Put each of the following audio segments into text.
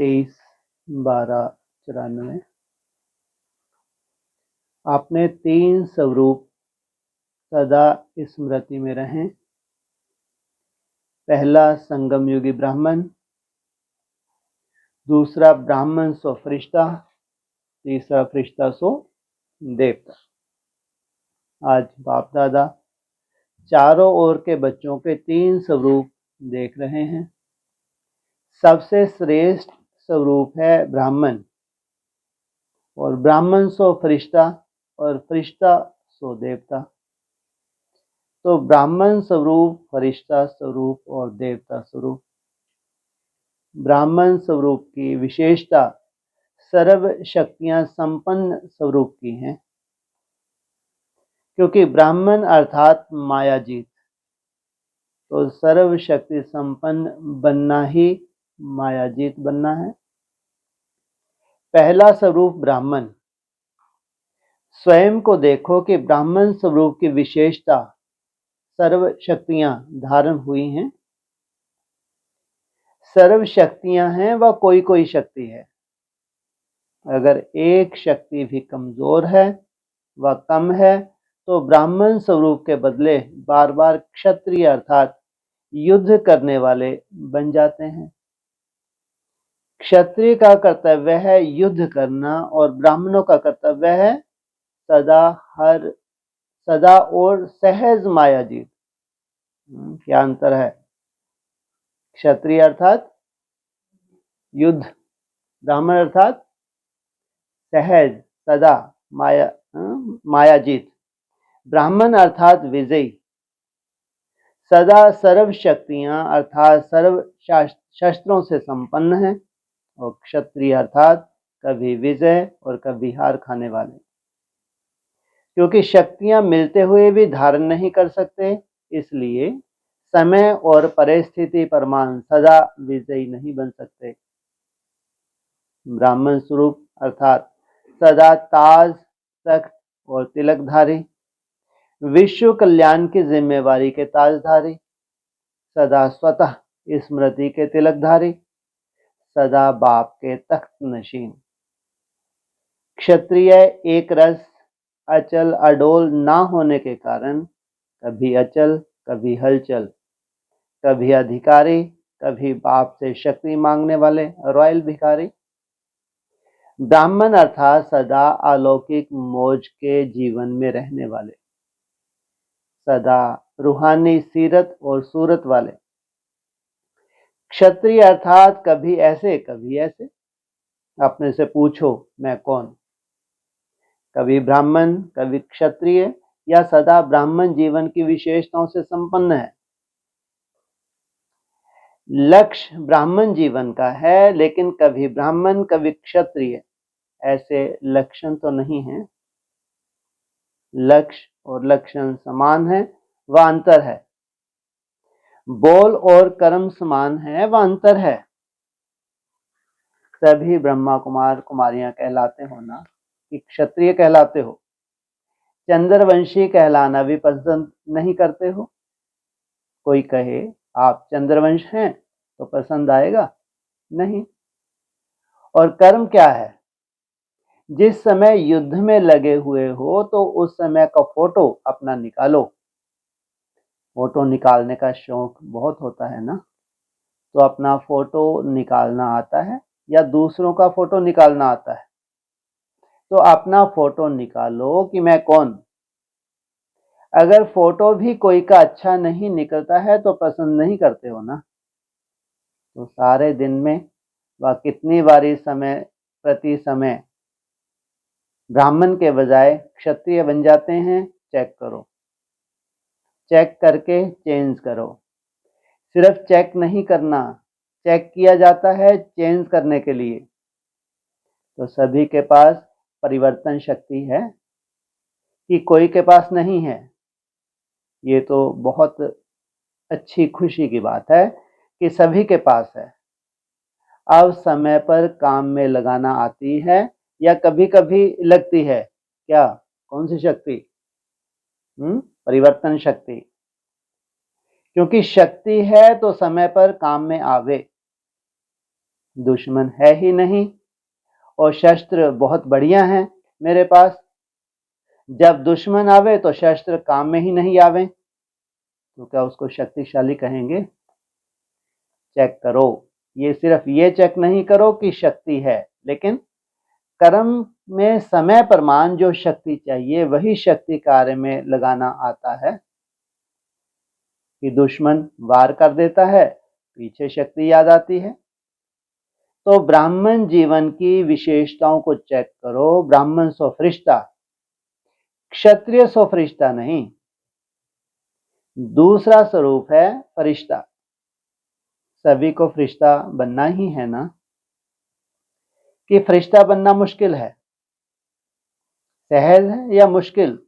23/12/94। आपने 3 स्वरूप सदा स्मृति में रहें। पहला संगम युगी ब्राह्मण, दूसरा ब्राह्मण सो फरिश्ता, तीसरा फरिश्ता सो देवता। आज बाप दादा चारों ओर के बच्चों के 3 स्वरूप देख रहे हैं। सबसे श्रेष्ठ स्वरूप है ब्राह्मण, और ब्राह्मण सो फरिश्ता और फरिश्ता सो देवता। तो ब्राह्मण स्वरूप, फरिश्ता स्वरूप और देवता स्वरूप। ब्राह्मण स्वरूप की विशेषता सर्व शक्तियां संपन्न स्वरूप की हैं, क्योंकि ब्राह्मण अर्थात मायाजीत। तो सर्व शक्ति संपन्न बनना ही मायाजीत बनना है। पहला स्वरूप ब्राह्मण। स्वयं को देखो कि ब्राह्मण स्वरूप की विशेषता सर्व शक्तियां धारण हुई हैं। सर्व शक्तियां हैं व कोई कोई शक्ति है। अगर एक शक्ति भी कमजोर है व कम है तो ब्राह्मण स्वरूप के बदले बार बार क्षत्रिय अर्थात युद्ध करने वाले बन जाते हैं। क्षत्रिय का कर्तव्य है युद्ध करना और ब्राह्मणों का कर्तव्य है सदा और सहज मायाजीत। क्या अंतर है? क्षत्रिय अर्थात युद्ध, ब्राह्मण अर्थात सहज सदा मायाजीत। ब्राह्मण अर्थात विजयी, सदा सर्व शक्तियां अर्थात सर्व शस्त्रों से संपन्न है। और क्षत्रिय अर्थात कभी विजय और कभी हार खाने वाले, क्योंकि शक्तियां मिलते हुए भी धारण नहीं कर सकते, इसलिए समय और परिस्थिति परमान सदा विजयी नहीं बन सकते। ब्राह्मण स्वरूप अर्थात सदा ताज, तख्त और तिलकधारी, विश्व कल्याण की जिम्मेवारी के ताजधारी, सदा स्वतः स्मृति के तिलकधारी, सदा बाप के तख्त नशीन। क्षत्रिय एक रस अचल अडोल ना होने के कारण कभी अचल, कभी हलचल, कभी अधिकारी, कभी बाप से शक्ति मांगने वाले रॉयल भिखारी। ब्राह्मण अर्थात सदा अलौकिक मौज के जीवन में रहने वाले, सदा रूहानी सीरत और सूरत वाले। क्षत्रिय अर्थात कभी ऐसे कभी ऐसे। अपने से पूछो मैं कौन? कभी ब्राह्मण, कभी क्षत्रिय, या सदा ब्राह्मण जीवन की विशेषताओं से संपन्न है। लक्ष्य ब्राह्मण जीवन का है, लेकिन कभी ब्राह्मण कभी क्षत्रिय, ऐसे लक्षण तो नहीं है। लक्ष्य और लक्षण समान है व अंतर है। बोल और कर्म समान है व अंतर है। सभी ब्रह्मा कुमार कुमारियां कहलाते हो ना, कि क्षत्रिय कहलाते हो? चंद्रवंशी कहलाना भी पसंद नहीं करते हो? कोई कहे आप चंद्रवंश हैं तो पसंद आएगा? नहीं। और कर्म क्या है? जिस समय युद्ध में लगे हुए हो तो उस समय का फोटो अपना निकालो। फोटो निकालने का शौक बहुत होता है ना, तो अपना फोटो निकालना आता है या दूसरों का फोटो निकालना आता है? तो अपना फोटो निकालो कि मैं कौन। अगर फोटो भी कोई का अच्छा नहीं निकलता है तो पसंद नहीं करते हो ना। तो सारे दिन में वह कितनी बारी समय प्रति समय ब्राह्मण के बजाय क्षत्रिय बन जाते हैं? चेक करो, चेक करके चेंज करो। सिर्फ चेक नहीं करना, चेक किया जाता है चेंज करने के लिए। तो सभी के पास परिवर्तन शक्ति है कि कोई के पास नहीं है? ये तो बहुत अच्छी खुशी की बात है कि सभी के पास है। अब समय पर काम में लगाना आती है या कभी कभी लगती है? क्या? कौन सी शक्ति? परिवर्तन शक्ति। क्योंकि शक्ति है तो समय पर काम में आवे। दुश्मन है ही नहीं और शस्त्र बहुत बढ़िया हैं मेरे पास। जब दुश्मन आवे तो शस्त्र काम में ही नहीं आवे, तो क्या उसको शक्तिशाली कहेंगे? चेक करो, ये सिर्फ ये चेक नहीं करो कि शक्ति है, लेकिन कर्म में समय प्रमाण जो शक्ति चाहिए वही शक्ति कार्य में लगाना आता है। कि दुश्मन वार कर देता है, पीछे शक्ति याद आती है। तो ब्राह्मण जीवन की विशेषताओं को चेक करो। ब्राह्मण सो फरिश्ता, क्षत्रिय सो फरिश्ता नहीं। दूसरा स्वरूप है फरिश्ता। सभी को फरिश्ता बनना ही है ना? कि फरिश्ता बनना मुश्किल है, सहज है या मुश्किल,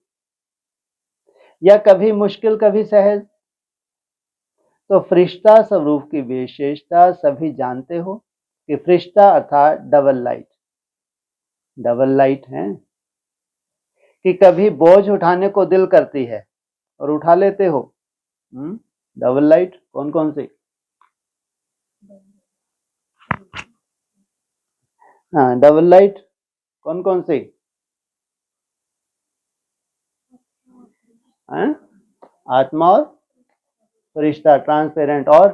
या कभी मुश्किल कभी सहज? तो फरिश्ता स्वरूप की विशेषता सभी जानते हो कि फरिश्ता अर्थात डबल लाइट। डबल लाइट है कि कभी बोझ उठाने को दिल करती है और उठा लेते हो। डबल लाइट कौन कौन सी? हाँ, डबल लाइट कौन कौन सी? आत्मा और फरिश्ता, ट्रांसपेरेंट और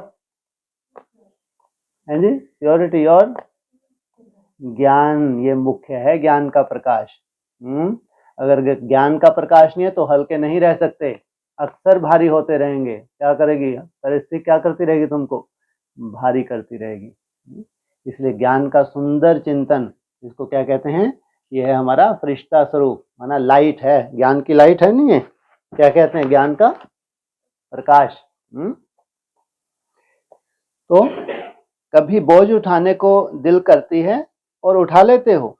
है जी, प्योरिटी और ज्ञान। ये मुख्य है, ज्ञान का प्रकाश। अगर ज्ञान का प्रकाश नहीं है तो हल्के नहीं रह सकते, अक्सर भारी होते रहेंगे। क्या करेगी परिस्थिति? क्या करती रहेगी? तुमको भारी करती रहेगी। इसलिए ज्ञान का सुंदर चिंतन, इसको क्या कहते हैं? ये है हमारा फरिश्ता स्वरूप, माना लाइट है, ज्ञान की लाइट है। नहीं है, क्या कहते हैं? ज्ञान का प्रकाश। तो कभी बोझ उठाने को दिल करती है और उठा लेते हो।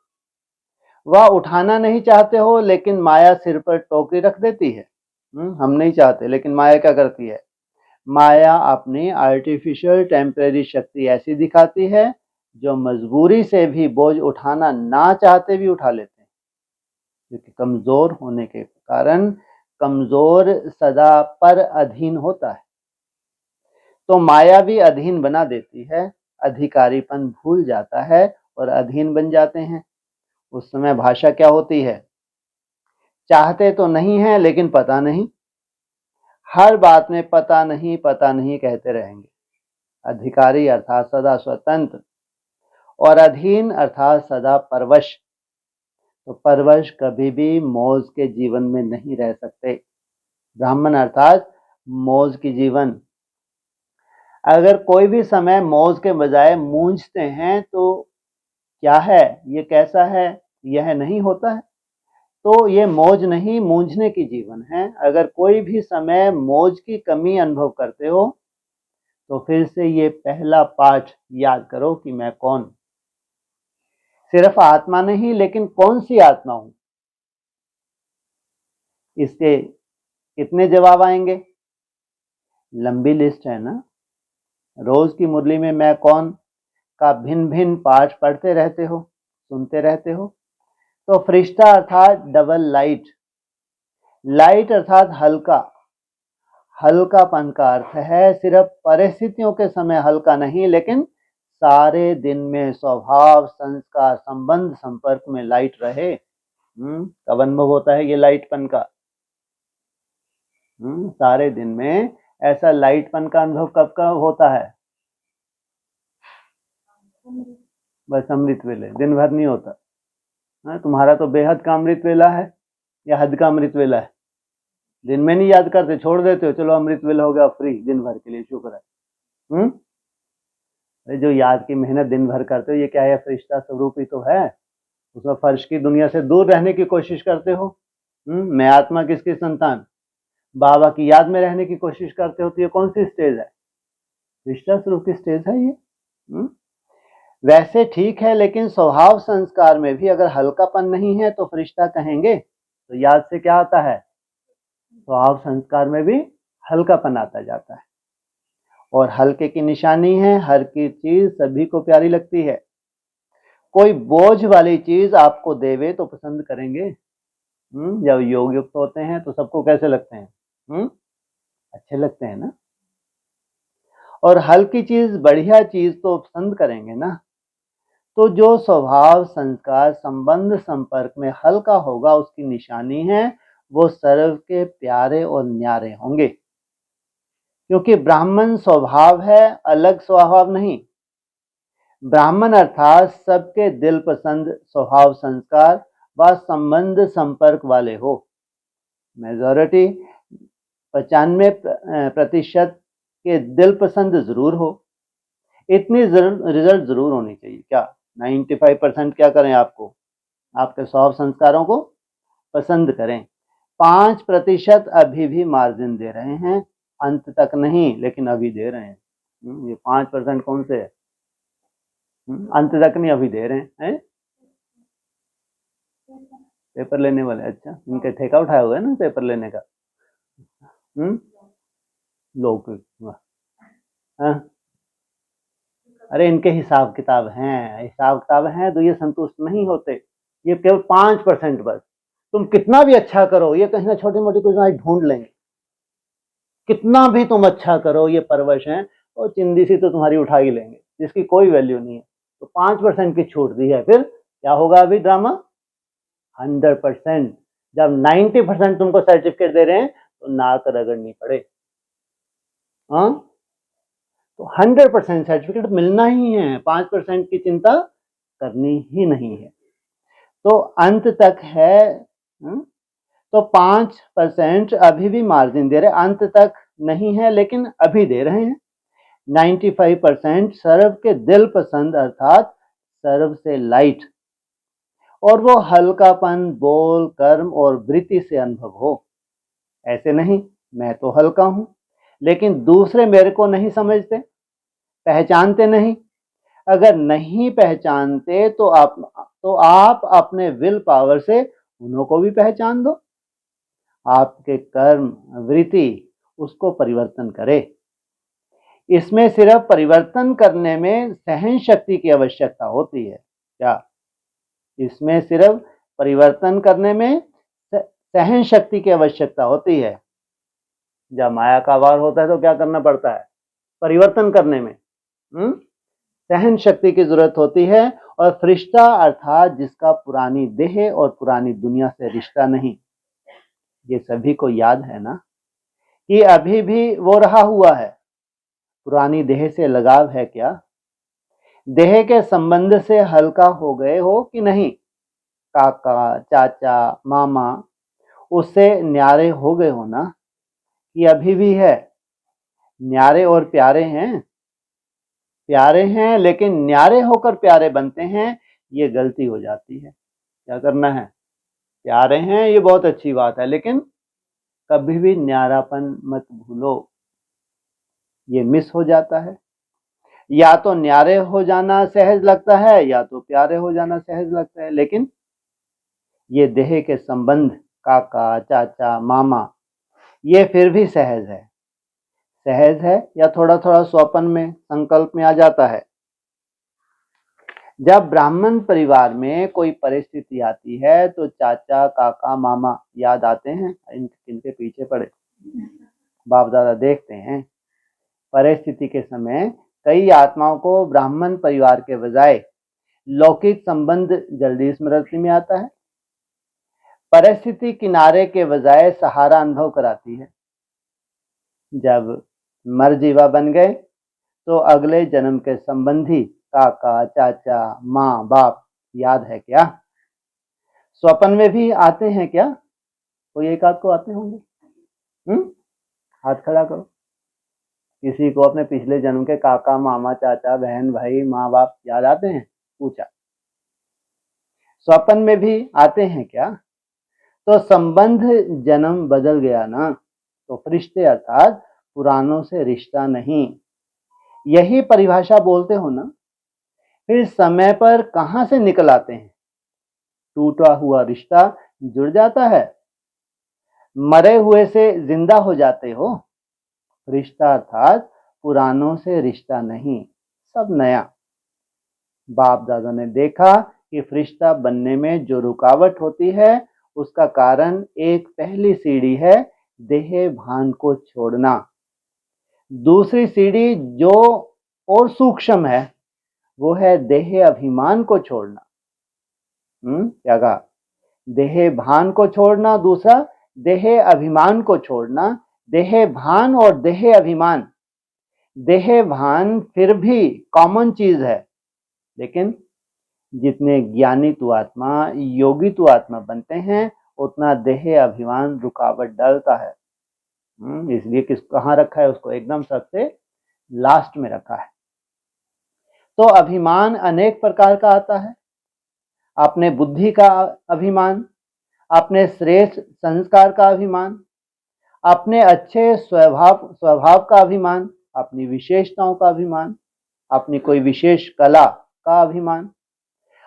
वह उठाना नहीं चाहते हो, लेकिन माया सिर पर टोकरी रख देती है। हम नहीं चाहते, लेकिन माया क्या करती है? माया अपनी आर्टिफिशियल टेम्परेरी शक्ति ऐसी दिखाती है जो मजबूरी से भी बोझ उठाना ना चाहते भी उठा लेते हैं, क्योंकि कमजोर होने के कारण कमजोर सदा पर अधीन होता है। तो माया भी अधीन बना देती है, अधिकारीपन भूल जाता है और अधीन बन जाते हैं। उस समय भाषा क्या होती है? चाहते तो नहीं है लेकिन पता नहीं, हर बात में पता नहीं कहते रहेंगे। अधिकारी अर्थात सदा स्वतंत्र और अधीन अर्थात सदा परवश। तो परवश कभी भी मौज के जीवन में नहीं रह सकते। ब्राह्मण अर्थात मौज की जीवन। अगर कोई भी समय मौज के बजाय मूंझते हैं तो क्या है, ये कैसा है, यह नहीं होता है। तो ये मौज नहीं, मूंझने की जीवन है। अगर कोई भी समय मौज की कमी अनुभव करते हो तो फिर से ये पहला पाठ याद करो कि मैं कौन? सिर्फ आत्मा नहीं, लेकिन कौन सी आत्मा हूं? इसके कितने जवाब आएंगे? लंबी लिस्ट है ना। रोज की मुरली में मैं कौन का भिन्न भिन्न पाठ पढ़ते रहते हो, सुनते रहते हो। तो फरिश्ता अर्थात डबल लाइट। लाइट अर्थात हल्का। हल्कापन का अर्थ है सिर्फ परिस्थितियों के समय हल्का नहीं, लेकिन सारे दिन में स्वभाव, संस्कार, संबंध, संपर्क में लाइट रहे। कब अनुभव होता है ये लाइटपन का? सारे दिन में ऐसा लाइटपन का अनुभव कब का होता है? बस अमृत वेले, दिन भर नहीं होता। तुम्हारा तो बेहद का अमृत वेला है या हद का अमृत वेला है? दिन में नहीं याद करते, छोड़ देते हो, चलो अमृत वेला हो गया फ्री दिन भर के लिए, शुक्र है। जो याद की मेहनत दिन भर करते हो, ये क्या है? फरिश्ता स्वरूप ही तो है। उसमें फर्श की दुनिया से दूर रहने की कोशिश करते हो। मैं आत्मा किसकी संतान? बाबा की याद में रहने की कोशिश करते हो। तो ये कौन सी स्टेज है? फरिश्ता स्वरूप की स्टेज है ये। वैसे ठीक है, लेकिन स्वभाव संस्कार में भी अगर हल्कापन नहीं है तो फरिश्ता कहेंगे? तो याद से क्या आता है? स्वभाव संस्कार में भी हल्कापन आता जाता है। और हल्के की निशानी है, हर की चीज सभी को प्यारी लगती है। कोई बोझ वाली चीज आपको देवे तो पसंद करेंगे। जब योग युक्त होते हैं तो सबको कैसे लगते हैं? अच्छे लगते हैं ना। और हल्की चीज, बढ़िया चीज तो पसंद करेंगे ना। तो जो स्वभाव संस्कार संबंध संपर्क में हल्का होगा उसकी निशानी है वो सर्व के प्यारे और न्यारे होंगे। क्योंकि ब्राह्मण स्वभाव है, अलग स्वभाव नहीं। ब्राह्मण अर्थात सबके दिल पसंद स्वभाव संस्कार व संबंध संपर्क वाले हो। मेजॉरिटी 95% के दिल पसंद जरूर हो, इतनी रिजल्ट जरूर होनी चाहिए। क्या 95% क्या करें, आपको आपके स्वभाव संस्कारों को पसंद करें। 5% अभी भी मार्जिन दे रहे हैं, अंत तक नहीं लेकिन अभी दे रहे हैं। ये 5% कौन से है? अंत तक नहीं, अभी दे रहे हैं। पेपर लेने वाले, अच्छा इनके ठेका उठाया हुआ है ना पेपर लेने का। लोग अरे इनके हिसाब किताब हैं तो ये संतुष्ट नहीं होते। ये केवल 5% बस। तुम कितना भी अच्छा करो, ये कहीं ना छोटी मोटी कुछ ढूंढ लेंगे। कितना भी तुम अच्छा करो, ये परवश हैं और चिंदी सी तो तुम्हारी उठा ही लेंगे, जिसकी कोई वैल्यू नहीं है। तो 5% की छूट दी है, फिर क्या होगा अभी ड्रामा? 100%। जब 90% तुमको सर्टिफिकेट दे रहे हैं तो नाक रगड़नी पड़े। हाँ, तो 100% सर्टिफिकेट मिलना ही है, 5% की चिंता करनी ही नहीं है। तो अंत तक है। तो 5% अभी भी मार्जिन दे रहे, अंत तक नहीं है लेकिन अभी दे रहे हैं। 95% सर्व के दिल पसंद अर्थात सर्व से लाइट, और वो हल्कापन बोल कर्म और वृत्ति से अनुभव हो। ऐसे नहीं मैं तो हल्का हूं लेकिन दूसरे मेरे को नहीं समझते, पहचानते नहीं। अगर नहीं पहचानते तो आप अपने विल पावर से उन्हों को भी पहचान दो। आपके कर्म वृत्ति उसको परिवर्तन करे। इसमें सिर्फ परिवर्तन करने में सहन शक्ति की आवश्यकता होती है। क्या इसमें सिर्फ परिवर्तन करने में सहन शक्ति की आवश्यकता होती है? जब माया का वार होता है तो क्या करना पड़ता है? परिवर्तन करने में सहन शक्ति की जरूरत होती है। और फरिश्ता अर्थात जिसका पुरानी देह और पुरानी दुनिया से रिश्ता नहीं। ये सभी को याद है ना कि अभी भी वो रहा हुआ है। पुरानी देह से लगाव है क्या? देह के संबंध से हल्का हो गए हो कि नहीं? काका चाचा मामा उससे न्यारे हो गए हो ना? कि अभी भी है? न्यारे और प्यारे हैं, प्यारे हैं लेकिन न्यारे होकर प्यारे बनते हैं, ये गलती हो जाती है। क्या करना है? प्यारे हैं ये बहुत अच्छी बात है लेकिन कभी भी न्यारापन मत भूलो, ये मिस हो जाता है। या तो न्यारे हो जाना सहज लगता है या तो प्यारे हो जाना सहज लगता है, लेकिन ये देह के संबंध काका चाचा मामा ये फिर भी सहज है। सहज है या थोड़ा थोड़ा स्वप्न में संकल्प में आ जाता है। जब ब्राह्मण परिवार में कोई परिस्थिति आती है तो चाचा काका मामा याद आते हैं। इनके पीछे पड़े बाप दादा देखते हैं। परिस्थिति के समय कई आत्माओं को ब्राह्मण परिवार के बजाय लौकिक संबंध जल्दी स्मृति में आता है। परिस्थिति किनारे के बजाय सहारा अनुभव कराती है। जब मरजीवा बन गए तो अगले जन्म के संबंधी काका चाचा माँ बाप याद है क्या? स्वप्न में भी आते हैं क्या? कोई एक आध को आते होंगे। हाथ खड़ा करो। किसी को अपने पिछले जन्म के काका मामा चाचा बहन भाई माँ बाप याद आते हैं? पूछा। स्वप्न में भी आते हैं क्या? तो संबंध जन्म बदल गया ना, तो फरिश्ते अर्थात पुरानों से रिश्ता नहीं, यही परिभाषा बोलते हो ना। फिर समय पर कहां से निकल आते हैं? टूटा हुआ रिश्ता जुड़ जाता है, मरे हुए से जिंदा हो जाते हो। रिश्ता अर्थात पुरानों से रिश्ता नहीं, सब नया। बाप दादा ने देखा कि फरिश्ता बनने में जो रुकावट होती है उसका कारण एक पहली सीढ़ी है देह भान को छोड़ना। दूसरी सीढ़ी जो और सूक्ष्म है वो है देह अभिमान को छोड़ना। क्या कहा? देह भान को छोड़ना, दूसरा देह अभिमान को छोड़ना। देह भान और देह अभिमान, देह भान फिर भी कॉमन चीज है, लेकिन जितने ज्ञानी तु आत्मा, योगी तु आत्मा बनते हैं, उतना देह अभिमान रुकावट डालता है। इसलिए कहाँ रखा है उसको? एकदम सबसे लास्ट में रखा है। तो अभिमान अनेक प्रकार का आता है। अपने बुद्धि का अभिमान, अपने श्रेष्ठ संस्कार का अभिमान, अपने अच्छे स्वभाव का अभिमान, अपनी विशेषताओं का अभिमान, अपनी कोई विशेष कला का अभिमान,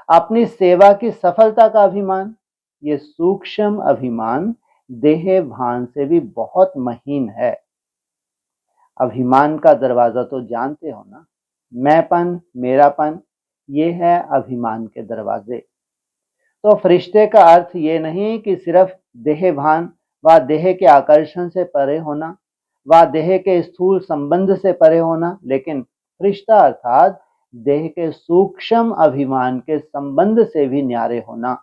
अपनी सेवा की सफलता का अभिमान। ये सूक्ष्म अभिमान देह भान से भी बहुत महीन है। अभिमान का दरवाजा तो जानते हो ना, मैंपन, मेरापन, ये है अभिमान के दरवाजे। तो फरिश्ते का अर्थ ये नहीं कि सिर्फ देह भान व देह के आकर्षण से परे होना व देह के स्थूल संबंध से परे होना, लेकिन फरिश्ता अर्थात देह के सूक्ष्म अभिमान के संबंध से भी न्यारे होना।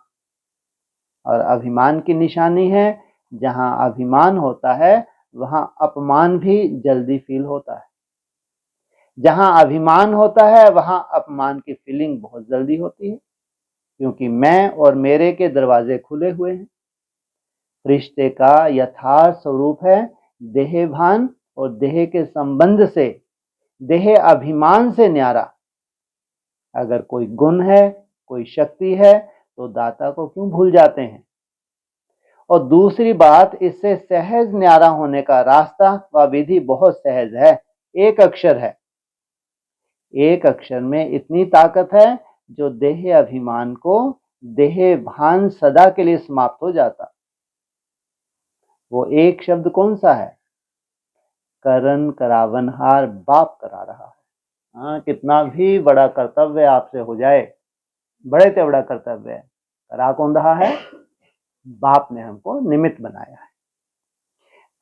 और अभिमान की निशानी है, जहां अभिमान होता है वहां अपमान भी जल्दी फील होता है। जहां अभिमान होता है वहां अपमान की फीलिंग बहुत जल्दी होती है, क्योंकि मैं और मेरे के दरवाजे खुले हुए हैं। रिश्ते का यथार्थ स्वरूप है देह भान और देह के संबंध से, देह अभिमान से न्यारा। अगर कोई गुण है, कोई शक्ति है, तो दाता को क्यों भूल जाते हैं? और दूसरी बात, इससे सहज न्यारा होने का रास्ता व विधि बहुत सहज है। एक अक्षर है, एक अक्षर में इतनी ताकत है जो देह अभिमान को, देह भान सदा के लिए समाप्त हो जाता। वो एक शब्द कौन सा है? करन करावनहार बाप करा रहा है। हाँ, कितना भी बड़ा कर्तव्य आपसे हो जाए, बड़े से बड़ा कर्तव्य है, करा कौन रहा है? बाप ने हमको निमित्त बनाया है।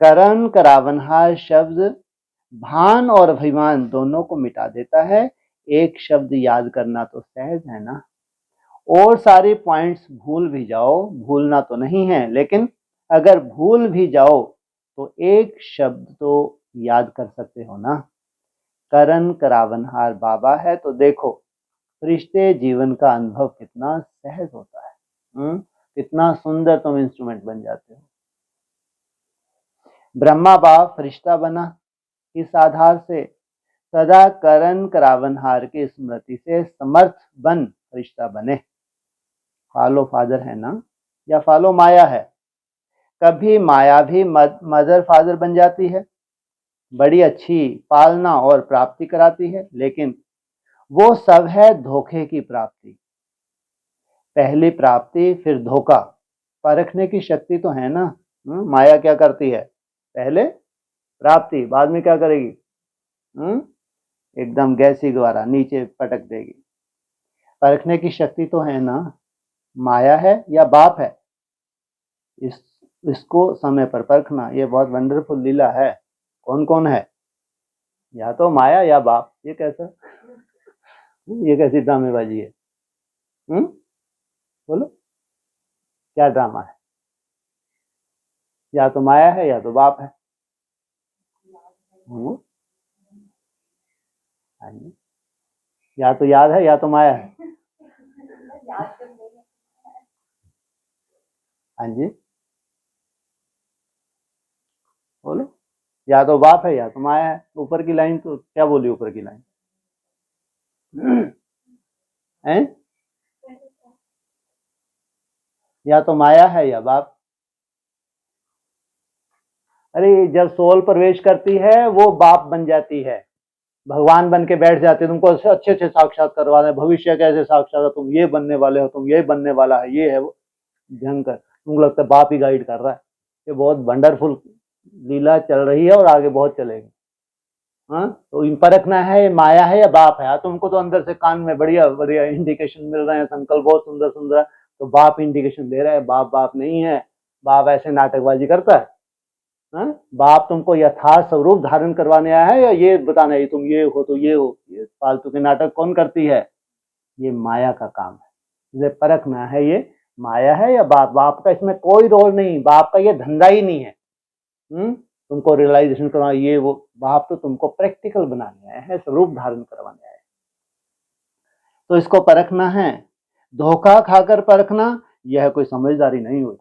करन करावनहार शब्द भान और अभिमान दोनों को मिटा देता है। एक शब्द याद करना तो सहज है ना, और सारे पॉइंट्स भूल भी जाओ, भूलना तो नहीं है, लेकिन अगर भूल भी जाओ तो एक शब्द तो याद कर सकते हो ना। करन करावनहार बाबा है तो देखो रिश्ते जीवन का अनुभव कितना सहज होता है। कितना सुंदर तुम इंस्ट्रूमेंट बन जाते हो। ब्रह्मा बाप फरिश्ता बना इस आधार से, सदा करन करावनहार की स्मृति से समर्थ बन फरिश्ता बने। फॉलो फादर है ना, या फॉलो माया है? कभी माया भी मदर फादर बन जाती है, बड़ी अच्छी पालना और प्राप्ति कराती है, लेकिन वो सब है धोखे की प्राप्ति। पहली प्राप्ति फिर धोखा, परखने की शक्ति तो है ना। माया क्या करती है? पहले प्राप्ति, बाद में क्या करेगी? एकदम गैसी द्वारा नीचे पटक देगी। परखने की शक्ति तो है ना। माया है या बाप है? इसको समय पर परखना, ये बहुत वंडरफुल लीला है। कौन कौन है? या तो माया या बाप। ये कैसा, ये कैसी ड्रामेबाजी है? बोलो, क्या ड्रामा है? या तो माया है या तो बाप है। या तो याद है या तो माया है। हाँ जी, बोलो, या तो बाप है या तो माया है। ऊपर की लाइन तो क्या बोली? ऊपर की लाइन है, या तो माया है या बाप। अरे जब सोल प्रवेश करती है वो बाप बन जाती है, भगवान बन के बैठ जाते हैं। तुमको अच्छे अच्छे साक्षात करवा रहे, भविष्य कैसे साक्षात, तुम ये बनने वाले हो, तुम ये बनने वाला है, ये है वो भयंकर। तुमको लगता है बाप ही गाइड कर रहा है। ये बहुत वंडरफुल लीला चल रही है और आगे बहुत चलेगी। हाँ, तो इन परखना है माया है या बाप है। तुमको तो अंदर से कान में बढ़िया बढ़िया इंडिकेशन मिल रहे हैं, संकल्प बहुत सुंदर सुंदर, तो बाप इंडिकेशन दे रहा है। बाप बाप नहीं है, बाप ऐसे नाटकबाजी करता है। बाप तुमको यथार्थ स्वरूप धारण करवाने आया है या ये बताना है तुम ये हो तो ये हो? ये फालतू के नाटक कौन करती है? ये माया का काम है, इसे परखना है ये माया है या बाप। बाप का इसमें कोई रोल नहीं, बाप का ये धंधा ही नहीं है। तुमको रियलाइजेशन करना, ये वो, बाप तो तुमको प्रैक्टिकल बनाने आए हैं, स्वरूप धारण करवाने आए हैं। तो इसको परखना है। धोखा खाकर परखना, यह कोई समझदारी नहीं हुई।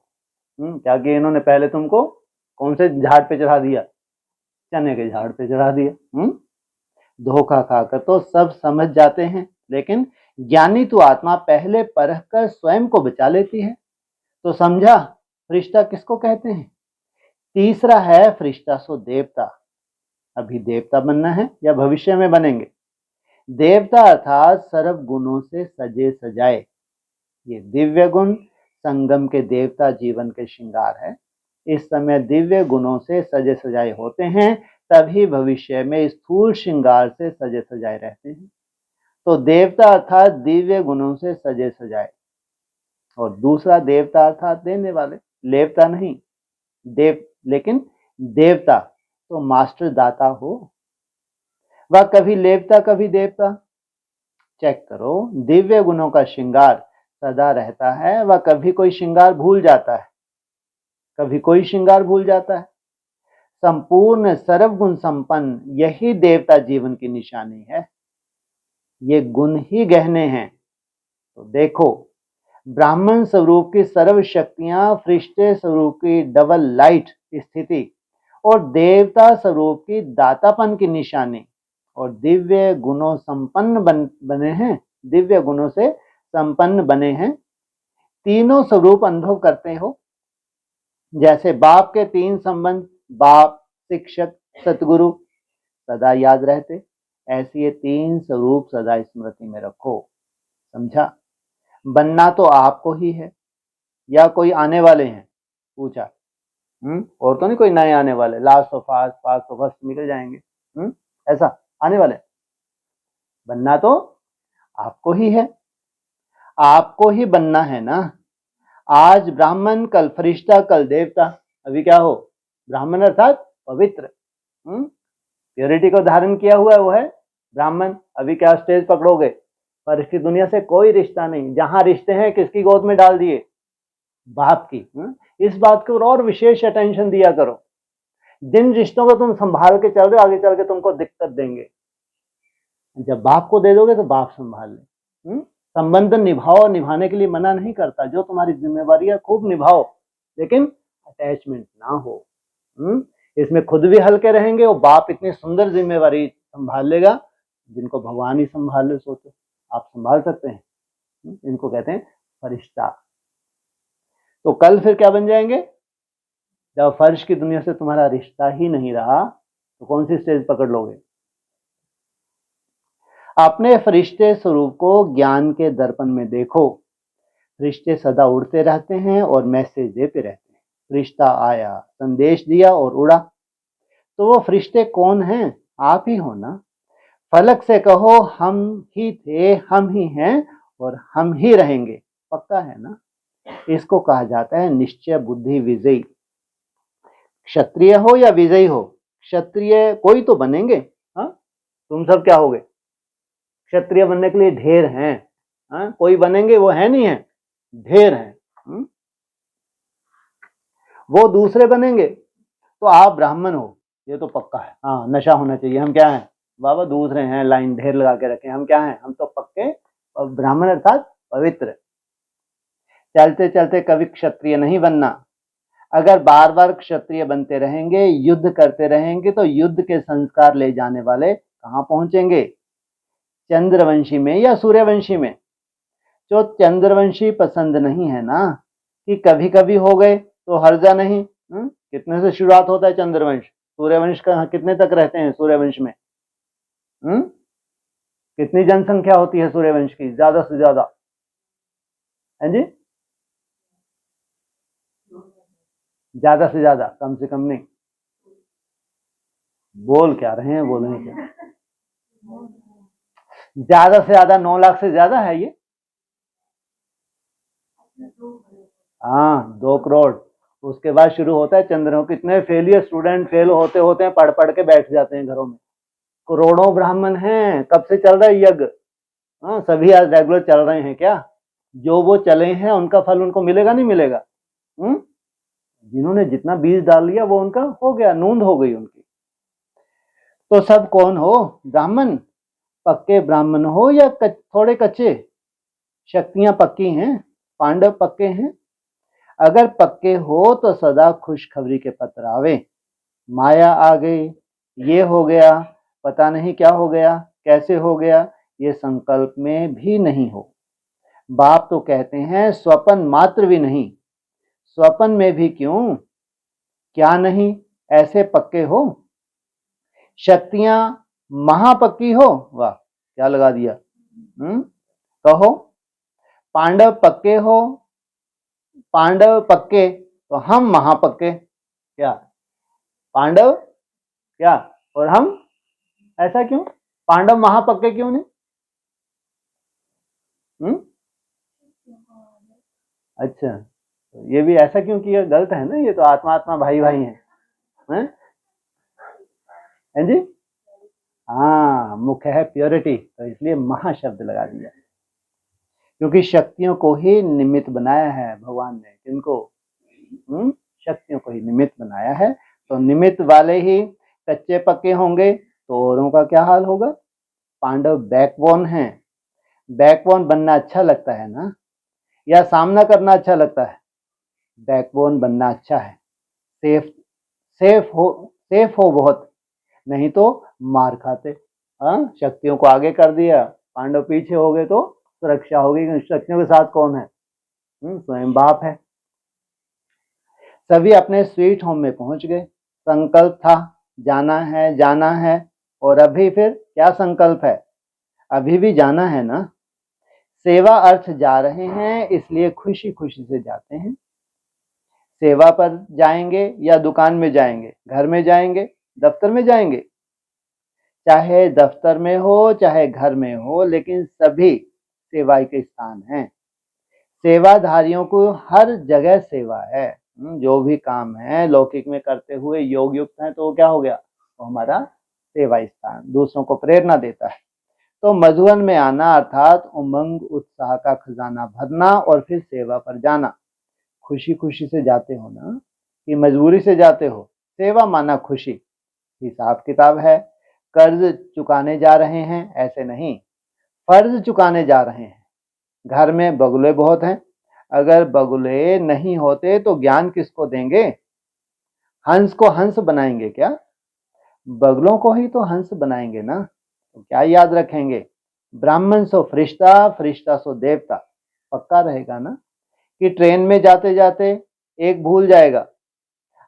क्या कि इन्होंने पहले तुमको कौन से झाड़ पे चढ़ा दिया, चने के झाड़ पे चढ़ा दिया। धोखा खाकर तो सब समझ जाते हैं, लेकिन ज्ञानी तो आत्मा पहले परख कर स्वयं को बचा लेती है। तो समझा फरिश्ता किसको कहते हैं। तीसरा है फरिश्ता सो देवता। अभी देवता बनना है या भविष्य में बनेंगे। देवता अर्थात सर्व गुणों से सजे सजाए। ये दिव्य गुण संगम के देवता जीवन के श्रृंगार है। इस समय दिव्य गुणों से सजे सजाए होते हैं, तभी भविष्य में स्थूल श्रृंगार से सजे सजाए रहते हैं। तो देवता अर्थात दिव्य गुणों से सजे सजाए, और दूसरा देवता अर्थात देने वाले, लेवता नहीं देव, लेकिन देवता तो मास्टर दाता हो। वह कभी लेवता कभी देवता। चेक करो, दिव्य गुणों का श्रृंगार सदा रहता है, वह कभी कोई श्रृंगार भूल जाता है, कभी कोई श्रृंगार भूल जाता है। संपूर्ण सर्वगुण संपन्न यही देवता जीवन की निशानी है। ये गुण ही गहने हैं। तो देखो, ब्राह्मण स्वरूप की सर्व शक्तियां, फरिश्ते स्वरूप की डबल लाइट स्थिति, और देवता स्वरूप की दातापन की निशानी, और दिव्य गुणों संपन्न बने हैं, दिव्य गुणों से संपन्न बने हैं। तीनों स्वरूप अनुभव करते हो। जैसे बाप के तीन संबंध, बाप, शिक्षक, सतगुरु, सदा याद रहते, ऐसे ये तीन स्वरूप सदा स्मृति में रखो। समझा। बनना तो आपको ही है, या कोई आने वाले हैं पूछा। और तो नहीं कोई नए आने वाले, last of fast of first निकल जाएंगे। ऐसा आने वाले। बनना तो आपको ही है, आपको ही बनना है ना। आज ब्राह्मण, कल फरिश्ता, कल देवता। अभी क्या हो, ब्राह्मण अर्थात पवित्र, प्योरिटी को धारण किया हुआ है, वो है ब्राह्मण। अभी क्या स्टेज पकड़ोगे, पर इसकी दुनिया से कोई रिश्ता नहीं। जहां रिश्ते हैं किसकी गोद में डाल दिए, बाप की। इस बात को और विशेष अटेंशन दिया करो। जिन रिश्तों को तुम संभाल के चल रहे हो, आगे चल के तुमको दिक्कत देंगे। जब बाप को दे दोगे तो बाप संभाल ले। संबंध निभाओ, निभाने के लिए मना नहीं करता, जो तुम्हारी जिम्मेवारी है खूब निभाओ, लेकिन अटैचमेंट ना हो। इसमें खुद भी हल्के रहेंगे, और बाप इतनी सुंदर जिम्मेवारी संभाल लेगा जिनको भगवान ही संभाल ले। सोचो, आप संभाल सकते हैं। इनको कहते हैं फरिश्ता। तो कल फिर क्या बन जाएंगे, जब फर्श की दुनिया से तुम्हारा रिश्ता ही नहीं रहा, तो कौन सी स्टेज पकड़ लोगे। अपने फरिश्ते स्वरूप को ज्ञान के दर्पण में देखो। फरिश्ते सदा उड़ते रहते हैं और मैसेज देते रहते हैं। फरिश्ता आया, संदेश दिया और उड़ा। तो वो फरिश्ते कौन हैं, आप ही हो ना। फलक से कहो, हम ही थे, हम ही हैं और हम ही रहेंगे। पक्का है ना। इसको कहा जाता है निश्चय बुद्धि विजयी। क्षत्रिय हो या विजयी हो, क्षत्रिय कोई तो बनेंगे। हाँ, तुम सब क्या होगे, क्षत्रिय बनने के लिए ढेर हैं। हाँ, कोई बनेंगे वो है नहीं है, ढेर हैं। वो दूसरे बनेंगे, तो आप ब्राह्मण हो, ये तो पक्का है। हाँ, नशा होना चाहिए। हम क्या हैं बाबा, दूसरे हैं, लाइन ढेर लगा के रखे। हम क्या हैं, हम तो पक्के और ब्राह्मण अर्थात पवित्र। चलते चलते कभी क्षत्रिय नहीं बनना। अगर बार बार क्षत्रिय बनते रहेंगे, युद्ध करते रहेंगे, तो युद्ध के संस्कार ले जाने वाले कहाँ पहुंचेंगे, चंद्रवंशी में या सूर्यवंशी में। जो चंद्रवंशी पसंद नहीं है ना, कि कभी कभी हो गए तो हर्जा नहीं। कितने से शुरुआत होता है चंद्रवंश, सूर्यवंश का कितने तक रहते हैं सूर्यवंश में। कितनी जनसंख्या होती है सूर्यवंश की, ज्यादा से ज्यादा, है जी, ज्यादा से ज्यादा, कम से कम नहीं। बोल क्या रहे हैं, बोल रहे क्या, ज्यादा से ज्यादा 9 लाख से ज्यादा है ये। हाँ, 2 करोड़। उसके बाद शुरू होता है चंद्रों। कितने फेलियर स्टूडेंट फेल होते होते हैं, पढ़ पढ़ के बैठ जाते हैं घरों में। करोड़ों ब्राह्मण हैं, कब से चल रहा है यज्ञ, हाँ, सभी आज रेगुलर चल रहे हैं क्या? जो वो चले हैं उनका फल उनको मिलेगा नहीं मिलेगा? जिन्होंने जितना बीज डाल लिया वो उनका हो गया, नूंद हो गई उनकी। तो सब कौन हो? ब्राह्मण। पक्के ब्राह्मण हो या थोड़े कच्चे? शक्तियां पक्की हैं, पांडव पक्के हैं। अगर पक्के हो तो सदा खुशखबरी के पत्र आवे। माया आ गई, ये हो गया, पता नहीं क्या हो गया, कैसे हो गया, ये संकल्प में भी नहीं हो। बाप तो कहते हैं स्वपन मात्र भी नहीं। स्वपन में भी क्यों, क्या नहीं, ऐसे पक्के हो। शक्तियां महापक्की हो, वाह क्या लगा दिया। कहो। पांडव पक्के हो, पांडव पक्के तो हम महापक्के। क्या पांडव क्या और हम, ऐसा क्यों? पांडव महापक्के क्यों नहीं? अच्छा, तो ये भी ऐसा क्यों किया? गलत है ना, ये तो आत्मा आत्मा भाई भाई हैं? हैं जी? हाँ, मुख्य है प्योरिटी, तो इसलिए महाशब्द लगा दिया, क्योंकि शक्तियों को ही निमित्त बनाया है भगवान ने। किनको? शक्तियों को ही निमित्त बनाया है। तो निमित्त वाले ही कच्चे पक्के होंगे तो औरों का क्या हाल होगा? पांडव बैकबोन हैं। बैकबोन बनना अच्छा लगता है ना, या सामना करना अच्छा लगता है? बैकबोन बनना अच्छा है। सेफ, सेफ हो बहुत, नहीं तो मार खाते। हाँ, शक्तियों को आगे कर दिया, पांडव पीछे हो गए तो सुरक्षा होगी। शक्तियों के साथ कौन है? स्वयं बाप है। सभी अपने स्वीट होम में पहुंच गए। संकल्प था जाना है जाना है, और अभी फिर क्या संकल्प है? अभी भी जाना है ना। सेवा अर्थ जा रहे हैं, इसलिए खुशी खुशी से जाते हैं। सेवा पर जाएंगे या दुकान में जाएंगे, घर में जाएंगे, दफ्तर में जाएंगे, चाहे दफ्तर में हो चाहे घर में हो, लेकिन सभी सेवा के स्थान हैं। सेवाधारियों को हर जगह सेवा है। जो भी काम है लौकिक में करते हुए योग युक्त है, तो वो क्या हो गया? वो हमारा सेवा स्थान, दूसरों को प्रेरणा देता है। तो मधुवन में आना अर्थात उमंग उत्साह का खजाना भरना और फिर सेवा पर जाना। खुशी खुशी से जाते हो ना, कि मजबूरी से जाते हो? सेवा माना खुशी। हिसाब किताब है, कर्ज चुकाने जा रहे हैं ऐसे नहीं, फर्ज चुकाने जा रहे हैं। घर में बगुले बहुत हैं, अगर बगुले नहीं होते तो ज्ञान किसको देंगे? हंस को हंस बनाएंगे क्या? बगलों को ही तो हंस बनाएंगे ना। तो क्या याद रखेंगे? ब्राह्मण सो फरिश्ता, फरिश्ता सो देवता। पक्का रहेगा ना कि ट्रेन में जाते जाते एक भूल जाएगा,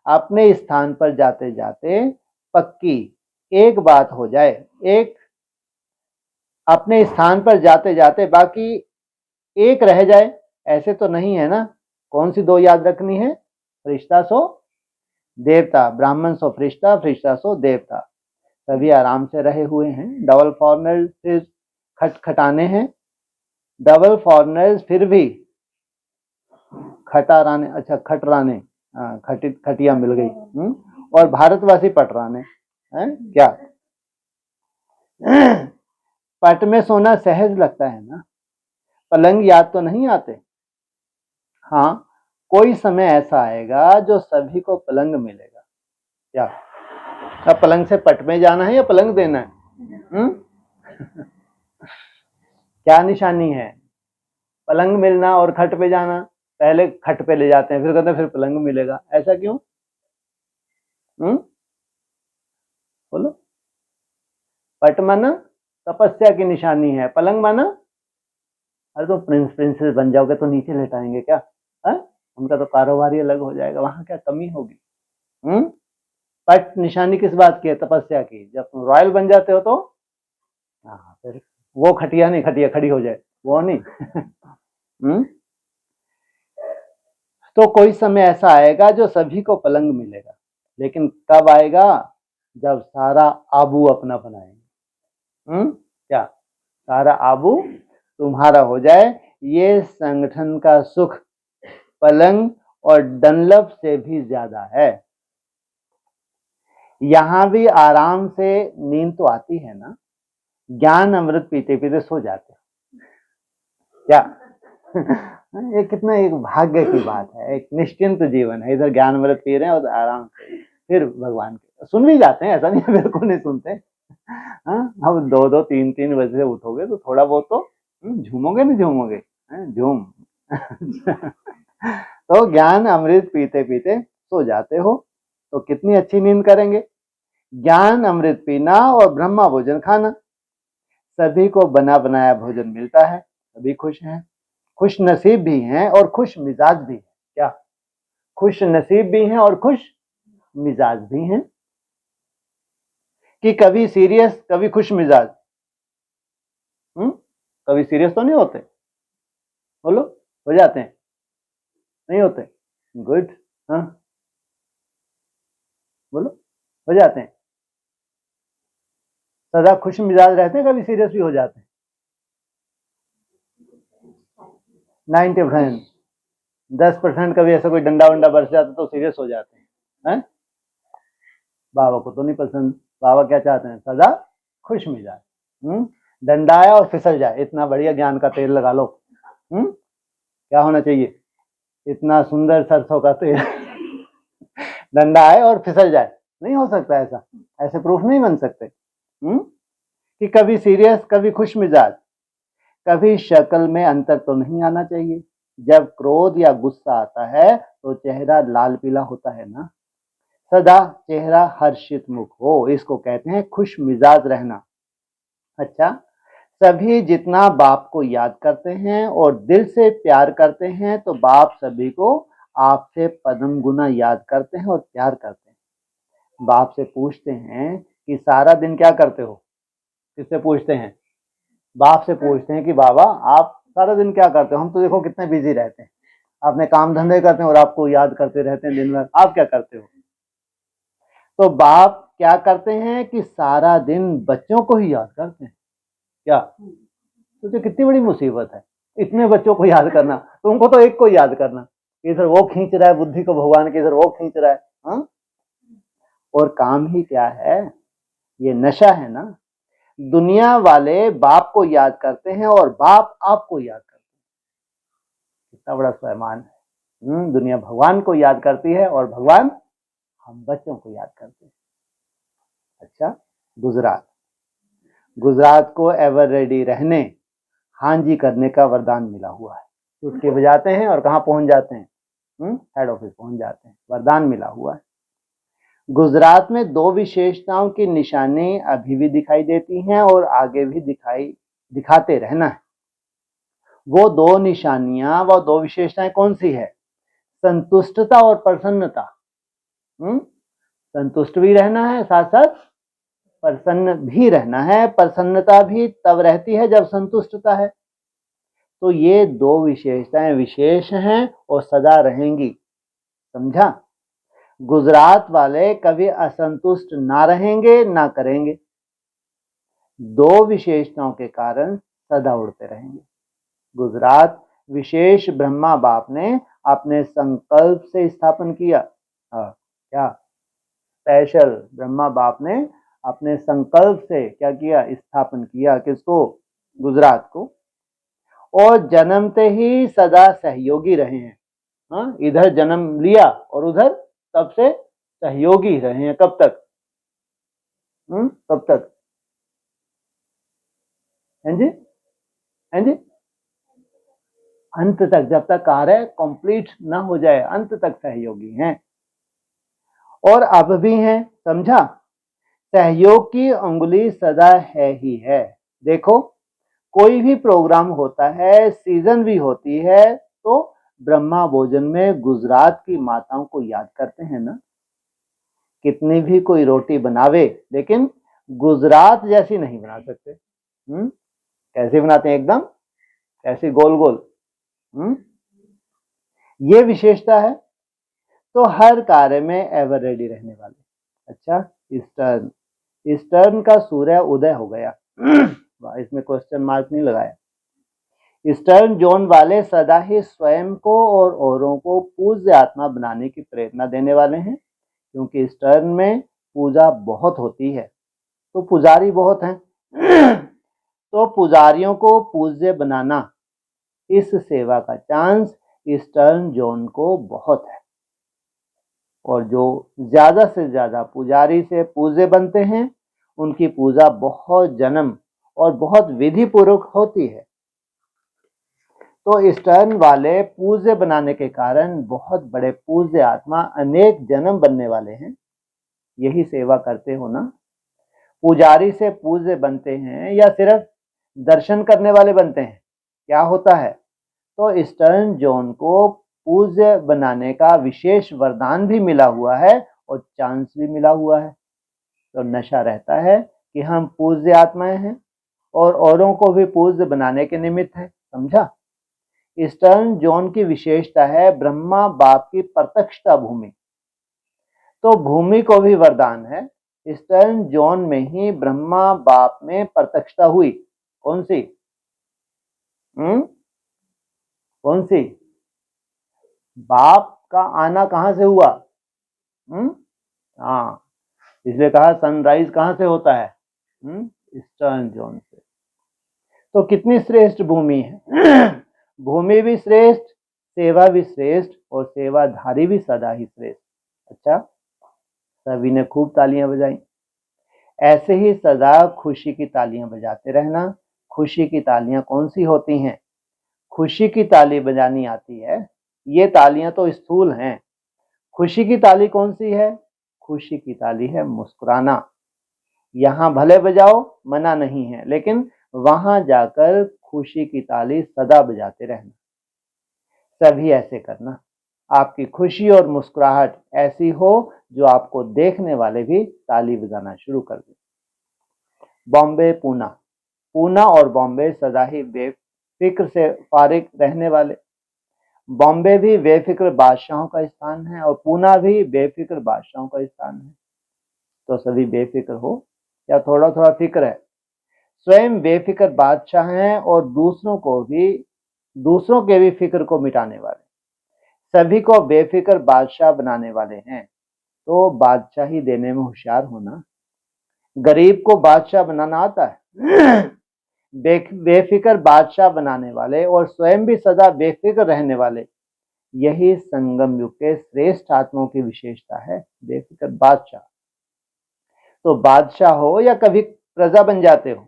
अपने स्थान पर जाते जाते पक्की एक बात हो जाए, एक अपने स्थान पर जाते जाते बाकी एक रह जाए, ऐसे तो नहीं है ना। कौन सी दो याद रखनी है? फरिश्ता सो देवता, ब्राह्मण सो फरिश्ता, फरिश्ता सो देवता। सभी आराम से रहे हुए हैं। डबल फॉरनर से खटखटाने हैं, डबल फॉरनर्स फिर भी खटाराने, अच्छा खटराने, खटिया मिल गई। और भारतवासी पटराने हैं क्या? पट में सोना सहज लगता है ना, पलंग याद तो नहीं आते। हाँ, कोई समय ऐसा आएगा जो सभी को पलंग मिलेगा। क्या अब पलंग से पट में जाना है या पलंग देना है? क्या निशानी है? पलंग मिलना और खट पे जाना। पहले खट पे ले जाते हैं, फिर कहते हैं फिर पलंग मिलेगा, ऐसा क्यों? बोलो। पट माना तपस्या की निशानी है, पलंग माना अरे तो प्रिंस प्रिंसेस बन जाओगे तो नीचे लेटाएंगे क्या? है? उनका तो कारोबार ही अलग हो जाएगा, वहां क्या कमी होगी? पट निशानी किस बात की है? तपस्या की। जब तुम रॉयल बन जाते हो तो हाँ, फिर वो खटिया नहीं, खटिया खड़ी हो जाए, वो नहीं। तो कोई समय ऐसा आएगा जो सभी को पलंग मिलेगा, लेकिन कब आएगा? जब सारा आबू अपना बनाएंगे। क्या सारा आबू तुम्हारा हो जाए? ये संगठन का सुख पलंग और डनलप से भी ज्यादा है। यहां भी आराम से नींद तो आती है ना, ज्ञान अमृत पीते पीते सो जाते क्या? ये कितना एक भाग्य की बात है, एक निश्चिंत जीवन है। इधर ज्ञान अमृत पी रहे हैं और आराम से फिर भगवान के सुन भी जाते हैं, ऐसा नहीं है बिल्कुल नहीं सुनते। हाँ, अब 2-2 3-3 बजे से उठोगे तो थोड़ा बहुत तो झूमोगे, नहीं झूमोगे? झूम। तो ज्ञान अमृत पीते पीते सो जाते हो तो कितनी अच्छी नींद करेंगे। ज्ञान अमृत पीना और ब्रह्मा भोजन खाना, सभी को बना बनाया भोजन मिलता है, सभी खुश हैं, खुश नसीब भी हैं और खुश मिजाज भी हैं। क्या? खुश नसीब भी हैं और खुश मिजाज भी हैं। कि कभी सीरियस कभी खुश मिजाज, कभी सीरियस तो नहीं होते? बोलो, हो जाते हैं? नहीं होते? गुड। हाँ, बोलो, हो जाते हैं? सदा खुश मिजाज रहते हैं, कभी सीरियस भी हो जाते हैं? 90%। 10% कभी ऐसा कोई डंडा वंडा बरस जाता तो सीरियस हो जाते हैं। बाबा को तो नहीं पसंद। बाबा क्या चाहते हैं? सदा खुश मिजाज। डंडा आया और फिसल जाए, इतना बढ़िया ज्ञान का तेल लगा लो। क्या होना चाहिए? इतना सुंदर सरसों का तेल। डंडा आए और फिसल जाए, नहीं हो सकता ऐसा, ऐसे प्रूफ नहीं बन सकते। कि कभी सीरियस कभी खुश मिजाज, कभी शक्ल में अंतर तो नहीं आना चाहिए। जब क्रोध या गुस्सा आता है तो चेहरा लाल पीला होता है ना, सदा चेहरा हर्षित मुख हो, इसको कहते हैं खुश मिजाज रहना। अच्छा, सभी जितना बाप को याद करते हैं और दिल से प्यार करते हैं तो बाप सभी को आपसे पद्म गुना याद करते हैं और प्यार करते हैं। बाप से पूछते हैं कि सारा दिन क्या करते हो? किससे पूछते हैं? बाप से पूछते हैं कि बाबा आप सारा दिन क्या करते हो? हम तो देखो कितने बिजी रहते हैं, अपने काम धंधे करते हैं और आपको याद करते रहते हैं दिन भर, आप क्या करते हो? तो बाप क्या करते हैं कि सारा दिन बच्चों को ही याद करते हैं। क्या? तो कितनी बड़ी मुसीबत है इतने बच्चों को याद करना, तुमको तो एक को याद करना, इधर वो खींच रहा है बुद्धि को भगवान की, इधर वो खींच रहा है। हाँ? और काम ही क्या है? ये नशा है ना। दुनिया वाले बाप को याद करते हैं और बाप आपको याद करते हैं। कितना बड़ा स्वयमान है। दुनिया भगवान को याद करती है और भगवान हम बच्चों को याद करते हैं। अच्छा, गुजरात गुजरात को एवर रेडी रहने, हाँ जी करने का वरदान मिला हुआ है। चुटकी बजाते हैं और कहाँ पहुंच जाते हैं? हेड ऑफिस पहुंच जाते हैं, वरदान मिला हुआ है। गुजरात में 2 विशेषताओं की निशानी अभी भी दिखाई देती हैं और आगे भी दिखाते रहना है। वो 2 निशानियां, वो 2 विशेषताएं कौन सी है? संतुष्टता और प्रसन्नता। संतुष्ट भी रहना है, साथ साथ प्रसन्न भी रहना है। प्रसन्नता भी तब रहती है जब संतुष्टता है। तो ये 2 विशेषताएं विशेष हैं और सदा रहेंगी, समझा? गुजरात वाले कभी असंतुष्ट ना रहेंगे ना करेंगे। 2 विशेषताओं के कारण सदा उड़ते रहेंगे। गुजरात विशेष ब्रह्मा बाप ने अपने संकल्प से स्थापन किया। क्या? स्पेशल ब्रह्मा बाप ने अपने संकल्प से क्या किया? स्थापन किया। किसको? गुजरात को। और जन्मते ही सदा सहयोगी रहे हैं। हाँ, इधर जन्म लिया और उधर तब से सहयोगी रहे हैं। कब तक? कब तक? हैं जी? हैं जी? अंत तक, जब तक कार्य कंप्लीट ना हो जाए, अंत तक सहयोगी हैं और अब भी हैं, समझा? सहयोग की अंगुली सदा है ही है। देखो, कोई भी प्रोग्राम होता है, सीजन भी होती है, तो ब्रह्मा भोजन में गुजरात की माताओं को याद करते हैं ना। कितनी भी कोई रोटी बनावे लेकिन गुजरात जैसी नहीं बना सकते। कैसे बनाते हैं? एकदम ऐसे गोल गोल। ये विशेषता है। तो हर कार्य में एवर रेडी रहने वाले। अच्छा, ईस्टर्न ईस्टर्न का सूर्य उदय हो गया। इसमें क्वेश्चन मार्क नहीं लगाया। ईस्टर्न जोन वाले सदा ही स्वयं को और औरों को पूज्य आत्मा बनाने की प्रेरणा देने वाले हैं, क्योंकि ईस्टर्न में पूजा बहुत होती है तो पुजारी बहुत हैं। तो पुजारियों को पूज्य बनाना, इस सेवा का चांस ईस्टर्न जोन को बहुत है। और जो ज्यादा से ज्यादा पुजारी से पूज्य बनते हैं उनकी पूजा बहुत जन्म और बहुत विधि पूर्वक होती है। तो ईस्टर्न वाले पूज्य बनाने के कारण बहुत बड़े पूज्य आत्मा अनेक जन्म बनने वाले हैं। यही सेवा करते हो ना। पुजारी से पूज्य बनते हैं या सिर्फ दर्शन करने वाले बनते हैं? क्या होता है? तो ईस्टर्न जोन को पूज्य बनाने का विशेष वरदान भी मिला हुआ है और चांस भी मिला हुआ है। तो नशा रहता है कि हम पूज्य आत्माएं हैं और औरों को भी पूज्य बनाने के निमित्त है। समझा? ईस्टर्न जोन की विशेषता है ब्रह्मा बाप की प्रत्यक्षता भूमि। तो भूमि को भी वरदान है। ईस्टर्न जोन में ही ब्रह्मा बाप में प्रत्यक्षता हुई। कौन सी? कौन सी? बाप का आना कहां से हुआ? हाँ, इसलिए कहा सनराइज कहां से होता है? ईस्टर्न जोन से। तो कितनी श्रेष्ठ भूमि है। भूमि भी श्रेष्ठ, सेवा भी श्रेष्ठ और सेवाधारी भी सदा ही श्रेष्ठ। अच्छा, सभी ने खूब तालियां बजाई। ऐसे ही सदा खुशी की तालियां बजाते रहना। खुशी की तालियां कौन सी होती हैं? खुशी की ताली बजानी आती है। ये तालियां तो स्थूल हैं। खुशी की ताली कौन सी है? खुशी की ताली है मुस्कुराना। यहां भले बजाओ, मना नहीं है, लेकिन वहां जाकर खुशी की ताली सदा बजाते रहना। सभी ऐसे करना। आपकी खुशी और मुस्कुराहट ऐसी हो जो आपको देखने वाले भी ताली बजाना शुरू कर दें। बॉम्बे पूना। पूना और बॉम्बे सदा ही बेफिक्र से फारिग रहने वाले। बॉम्बे भी बेफिक्र बादशाहों का स्थान है और पूना भी बेफिक्र बादशाहों का स्थान है। तो सभी बेफिक्र हो या थोड़ा थोड़ा फिक्र है? स्वयं बेफिक्र बादशाह हैं और दूसरों के भी फिक्र को मिटाने वाले, सभी को बेफिक्र बादशाह बनाने वाले हैं। तो बादशाही देने में होशियार होना। गरीब को बादशाह बनाना आता है। बेफिक्र बादशाह बनाने वाले और स्वयं भी सदा बेफिक्र रहने वाले, यही संगम युग के श्रेष्ठ आत्माओं की विशेषता है। बेफिक्र बादशाह। तो बादशाह हो या कभी प्रजा बन जाते हो,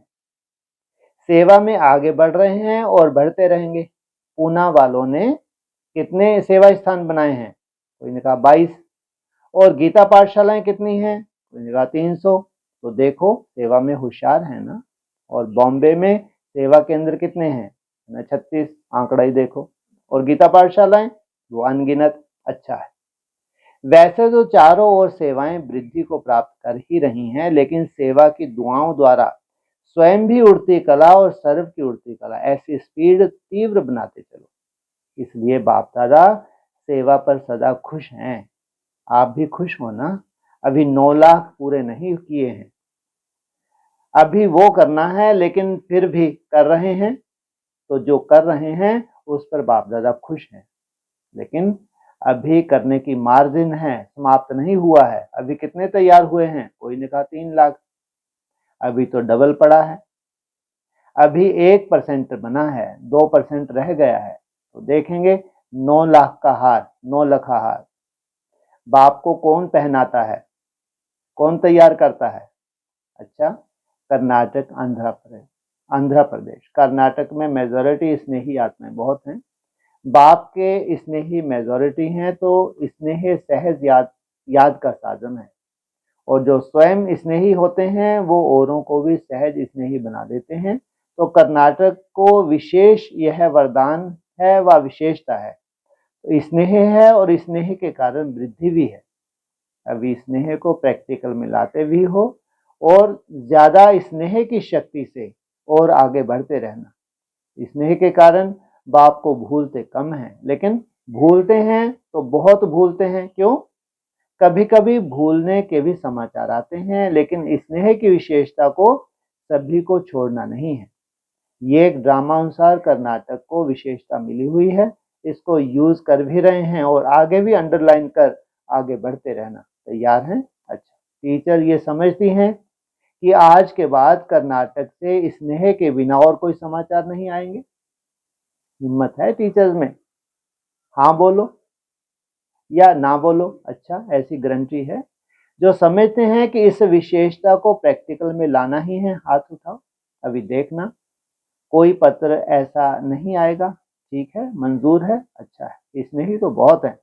सेवा में आगे बढ़ रहे हैं और बढ़ते रहेंगे। पूना वालों ने कितने सेवा स्थान बनाए हैं? कोई ने कहा 22। और गीता पाठशालाएं कितनी हैं? कोई ने कहा 300। तो देखो सेवा में होशियार है ना। और बॉम्बे में सेवा केंद्र कितने हैं? 36। आंकड़ा ही देखो। और गीता पाठशालाएं वो अनगिनत। अच्छा है। वैसे तो चारों ओर सेवाएं वृद्धि को प्राप्त कर ही रही हैं, लेकिन सेवा की दुआओं द्वारा स्वयं भी उड़ती कला और सर्व की उड़ती कला ऐसी स्पीड तीव्र बनाते चलो। इसलिए बाप दादा सेवा पर सदा खुश हैं। आप भी खुश हो ना। अभी 9 लाख पूरे नहीं किए हैं, अभी वो करना है, लेकिन फिर भी कर रहे हैं। तो जो कर रहे हैं उस पर बाप दादा खुश हैं, लेकिन अभी करने की मार्जिन है, समाप्त नहीं हुआ है। अभी कितने तैयार हुए हैं? कोई ने कहा 3 लाख। अभी तो डबल पड़ा है। अभी 1% बना है, 2% रह गया है। तो देखेंगे 9 लाख का हार, 9 लखा हार बाप को कौन पहनाता है, कौन तैयार करता है? अच्छा, कर्नाटक, आंध्र प्रदेश। कर्नाटक में मेजॉरिटी स्नेही आत्माएं बहुत हैं। बाप के स्नेही मेजॉरिटी हैं, तो स्नेह सहज याद का साधन है। और जो स्वयं स्नेही होते हैं वो औरों को भी सहज स्नेही बना देते हैं। तो कर्नाटक को विशेष यह वरदान है व विशेषता है। तो स्नेह है और स्नेह के कारण वृद्धि भी है। अभी स्नेह को प्रैक्टिकल में लाते भी हो और ज्यादा स्नेह की शक्ति से और आगे बढ़ते रहना। स्नेह के कारण बाप को भूलते कम हैं, लेकिन भूलते हैं तो बहुत भूलते हैं। क्यों? कभी कभी भूलने के भी समाचार आते हैं, लेकिन स्नेह की विशेषता को सभी को छोड़ना नहीं है। ये एक ड्रामा अनुसार कर्नाटक को विशेषता मिली हुई है। इसको यूज कर भी रहे हैं और आगे भी अंडरलाइन कर आगे बढ़ते रहना। तैयार हैं? अच्छा, टीचर ये समझती हैं कि आज के बाद कर्नाटक से स्नेह के बिना और कोई समाचार नहीं आएंगे। हिम्मत है टीचर्स में? हाँ बोलो या ना बोलो। अच्छा, ऐसी गारंटी है? जो समझते हैं कि इस विशेषता को प्रैक्टिकल में लाना ही है, हाथ उठाओ। अभी देखना कोई पत्र ऐसा नहीं आएगा। ठीक है, मंजूर है, अच्छा है। स्नेही तो बहुत है,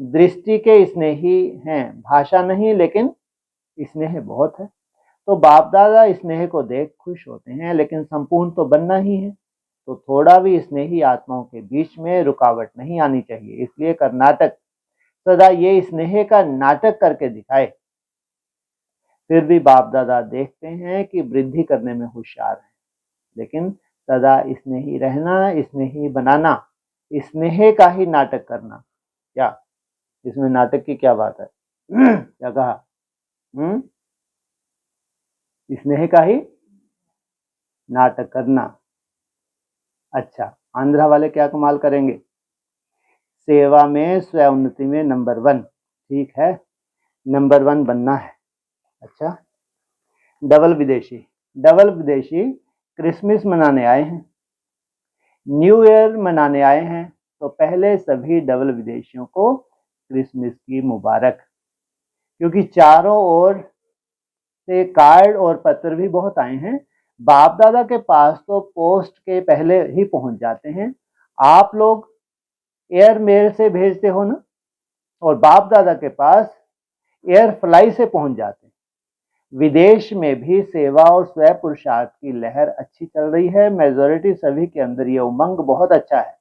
दृष्टि के स्नेही हैं, भाषा नहीं लेकिन स्नेह बहुत है। तो बाप दादा स्नेह को देख खुश होते हैं, लेकिन संपूर्ण तो बनना ही है। तो थोड़ा भी स्नेही आत्माओं के बीच में रुकावट नहीं आनी चाहिए। इसलिए कर्नाटक सदा ये स्नेह का नाटक करके दिखाए। फिर भी बाप दादा देखते हैं कि वृद्धि करने में होशियार है, लेकिन सदा स्नेही रहना, स्नेही बनाना, स्नेह का ही नाटक करना। क्या इसमें नाटक की क्या बात है? क्या कहा? स्नेह का ही नाटक करना। अच्छा, आंध्रा वाले क्या कमाल करेंगे? सेवा में स्व उन्नति में नंबर 1। ठीक है, नंबर 1 बनना है। अच्छा, डबल विदेशी क्रिसमस मनाने आए हैं, न्यू ईयर मनाने आए हैं। तो पहले सभी डबल विदेशियों को क्रिसमस की मुबारक। क्योंकि चारों ओर से कार्ड और पत्र भी बहुत आए हैं। बाप दादा के पास तो पोस्ट के पहले ही पहुंच जाते हैं। आप लोग एयर मेल से भेजते हो ना, और बाप दादा के पास एयर फ्लाई से पहुंच जाते हैं। विदेश में भी सेवा और स्व पुरुषार्थ की लहर अच्छी चल रही है। मेजोरिटी सभी के अंदर ये उमंग बहुत अच्छा है।